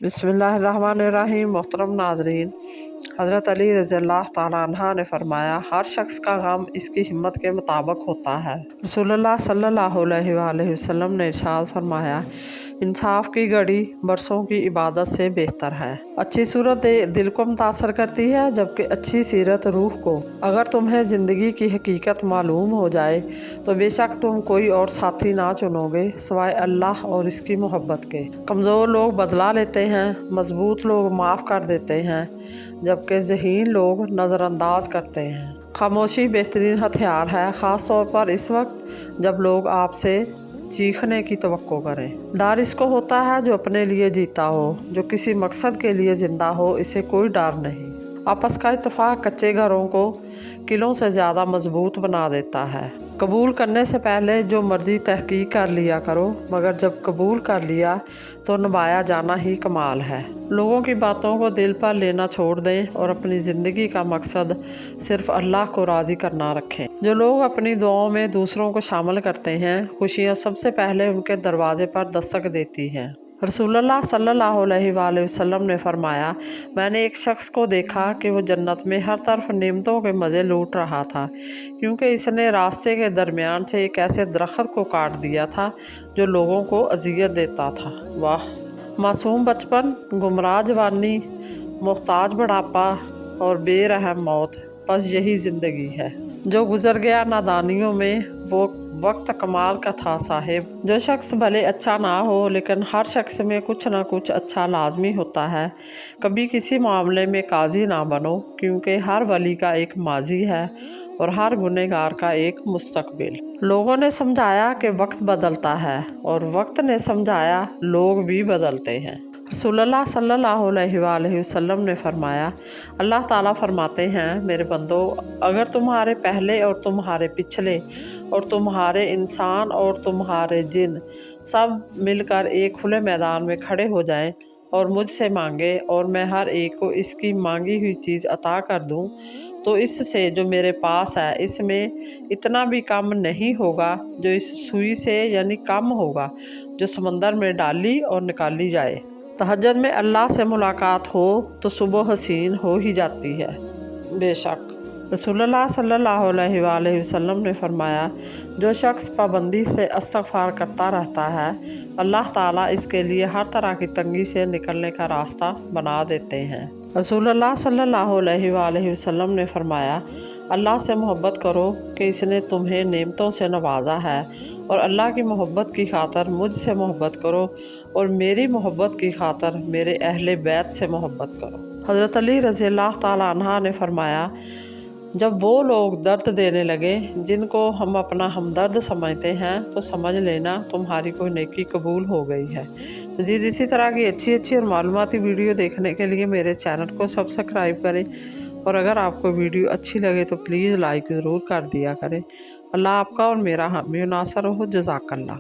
बिस्मिल्लाहिर्रहमानिर्रहीम। मोहतरम नाज़रीन, हज़रत अली रज़ियल्लाहु ताला अन्हा ने फरमाया, हर शख्स का गम इसकी हिम्मत के मुताबिक होता है। रसूलुल्लाह सल्लल्लाहु अलैहि वसल्लम ने इरशाद फरमाया, इंसाफ की घड़ी बरसों की इबादत से बेहतर है। अच्छी सूरत दिल को मुतासर करती है, जबकि अच्छी सीरत रूह को। अगर तुम्हें ज़िंदगी की हकीकत मालूम हो जाए तो बेशक तुम कोई और साथी ना चुनोगे सिवाय अल्लाह और इसकी मोहब्बत के। कमज़ोर लोग बदला लेते हैं, मजबूत लोग माफ़ कर देते हैं, जबकि ज़हीन लोग नज़रअंदाज करते हैं। खामोशी बेहतरीन हथियार है, ख़ास तौर पर इस वक्त जब लोग आपसे चीखने की तवक्को करें। डर इसको होता है जो अपने लिए जीता हो, जो किसी मकसद के लिए ज़िंदा हो, इसे कोई डर नहीं। आपस का इत्तेफाक कच्चे घरों को किलों से ज़्यादा मजबूत बना देता है। कबूल करने से पहले जो मर्जी तहकीक कर लिया करो, मगर जब कबूल कर लिया तो निभाया जाना ही कमाल है। लोगों की बातों को दिल पर लेना छोड़ दें और अपनी ज़िंदगी का मकसद सिर्फ अल्लाह को राज़ी करना रखें। जो लोग अपनी दुआओं में दूसरों को शामिल करते हैं, खुशियाँ सबसे पहले उनके दरवाजे पर दस्तक देती हैं। रसूलुल्लाह सल्लल्लाहु अलैहि वसल्लम ने फरमाया, मैंने एक शख्स को देखा कि वो जन्नत में हर तरफ नेमतों के मज़े लूट रहा था, क्योंकि इसने रास्ते के दरमियान से एक ऐसे दरख्त को काट दिया था जो लोगों को अजियत देता था। वाह! मासूम बचपन, गुमराह जवानी, मोहताज बुढ़ापा और बेरहम मौत, बस यही ज़िंदगी है। जो गुजर गया नादानियों में, वो वक्त कमाल का था साहिब। जो शख्स भले अच्छा ना हो, लेकिन हर शख्स में कुछ ना कुछ अच्छा लाजमी होता है। कभी किसी मामले में काजी ना बनो, क्योंकि हर वली का एक माजी है और हर गुनहगार का एक मुस्तकबिल। लोगों ने समझाया कि वक्त बदलता है, और वक्त ने समझाया लोग भी बदलते हैं। रसूलुल्लाह सल्लल्लाहु अलैहि वसल्लम ने फरमाया, अल्लाह ताला फरमाते हैं, मेरे बंदो, अगर तुम्हारे पहले और तुम्हारे पिछले और तुम्हारे इंसान और तुम्हारे जिन सब मिलकर एक खुले मैदान में खड़े हो जाएं और मुझसे मांगे और मैं हर एक को इसकी मांगी हुई चीज़ अता कर दूं, तो इससे जो मेरे पास है, इसमें इतना भी कम नहीं होगा जो इस सुई से यानी कम होगा जो समंदर में डाली और निकाली जाए। तहज्जुद में अल्लाह से मुलाकात हो तो सुबह हसीन हो ही जाती है। बेशक रसूलुल्लाह सल्लल्लाहु अलैहि वसल्लम ने फरमाया, जो शख्स पाबंदी से इस्तिग़फ़ार करता रहता है, अल्लाह ताला इसके लिए हर तरह की तंगी से निकलने का रास्ता बना देते हैं। रसूलुल्लाह सल्लल्लाहु अलैहि वसल्लम ने फरमाया, अल्लाह से मोहब्बत करो कि इसने तुम्हें नेमतों से नवाजा है, और अल्लाह की मोहब्बत की खातर मुझसे मोहब्बत करो, और मेरी मोहब्बत की खातर मेरे अहले बैत से मोहब्बत करो। हज़रत अली रज़ियल्लाहु ताला अन्हा ने फरमाया, जब वो लोग दर्द देने लगे जिनको हम अपना हमदर्द समझते हैं, तो समझ लेना तुम्हारी कोई नेकी कबूल हो गई है। जी, इसी तरह की अच्छी और मालूमाती वीडियो देखने के लिए मेरे चैनल को सब्सक्राइब करें, और अगर आपको वीडियो अच्छी लगे तो प्लीज़ लाइक ज़रूर कर दिया करें। अल्लाह आपका और मेरा हामी नासर हो। जज़ाकल्लाह।